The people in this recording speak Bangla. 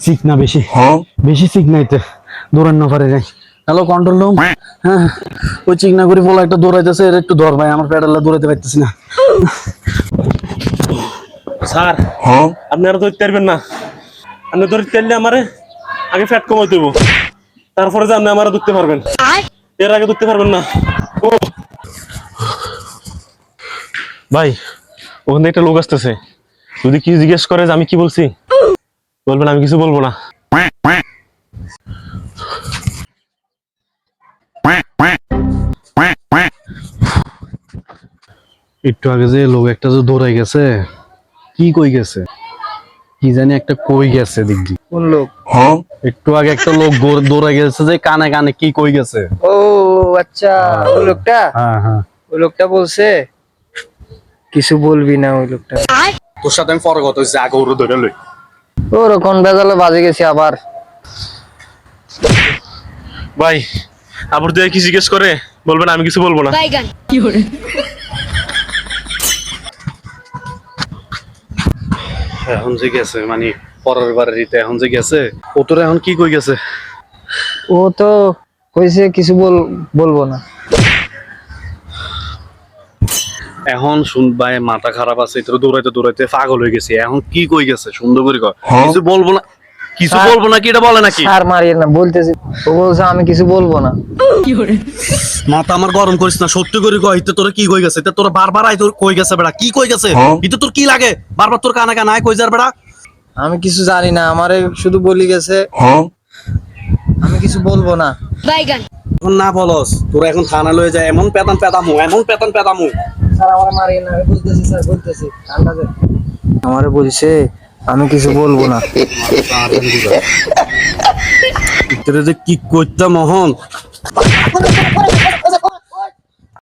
চিকনা বেশি বেশি চিকনাইতে দৌড়ান না পারে যাই। Hello control room. হ্যাঁ ওই চিকনা করে বলা একটা দৌড়াইতেছে, এর একটু ধর ভাই, আমার প্যাডাল্লা দৌড়াইতে পারতেছি না। স্যার আপনি আর ধরতে পারবেন না। আপনি ধরতে পারলে আমারে আগে ফ্যাট কমাই দেবো, তারপরে যে আপনি আমার ধরতে পারবেন, এর আগে ধরতে পারবেন না। ও ভাই, ওখানে একটা লোক আসতেছে, যদি কি জিজ্ঞেস করে যে আমি কি বলছি, বলবেন আমি কিছু বলবো না। একটু আগে যে লোক একটা যে দৌড়াই গেছে, কি কই গেছে কি জানি একটা কই গেছে দেখি। কোন লোক? একটু আগে একটা লোক দৌড়াই গেছে যে কানে কানে কি কই গেছে। ও আচ্ছা, ওই লোকটা। হ্যাঁ হ্যাঁ, ওই লোকটা বলছে কিছু বলবি না। ওই লোকটা তোর সাথে আমি পরে কথা হচ্ছে, আগে ওর ধরে লই। ওর কোন বেজালে বাজে গেছে আবার। ভাই আবার দিয়ে কি জিজ্ঞেস করে বলবেন আমি কিছু বলবো না। এখন যে গেছে মানে পরের বাড়িতে এখন যে গেছে, ও তোর এখন কি কই গেছে? ও তো কইছে কিছু বলবো না। এখন শুন ভাই, মাথা খারাপ আছে, তোর দৌড়াইতে দৌড়াইতে পাগল হয়ে গেছে। এখন কি কই গেছে সুন্দর করে কর। কিছু বলবো না, কিছু বলবো না কি এটা বলে নাকি? আর মারিয়ে না, বলতেছি। ও বলছে আমি কিছু বলবো না। মাথা আমার গরম করিস না, সত্যি করে কই ইতে তোর কি কই গেছে? ইতে তোর বারবার আই তোর কই গেছে বেড়া, কি কই গেছে? ইতে তোর কি লাগে বারবার তোর কানে কানে আয় কই যার বেড়া? আমি কিছু জানি না, আমারে শুধু বলি গেছে আমি কিছু বলবো না। এখন না বলস, তোর এখন থানা লয়ে যায়, এমন পেতাম পেতামু, এমন পেতাম পেতামু। স্যার আমারে মারিয়ে না, আমি বলতেছি স্যার, বলতেছি ঠান্ডা দে। আমারে বলছে আমি কিছু বলবো না। তোর যে কি কইতাম মোহন।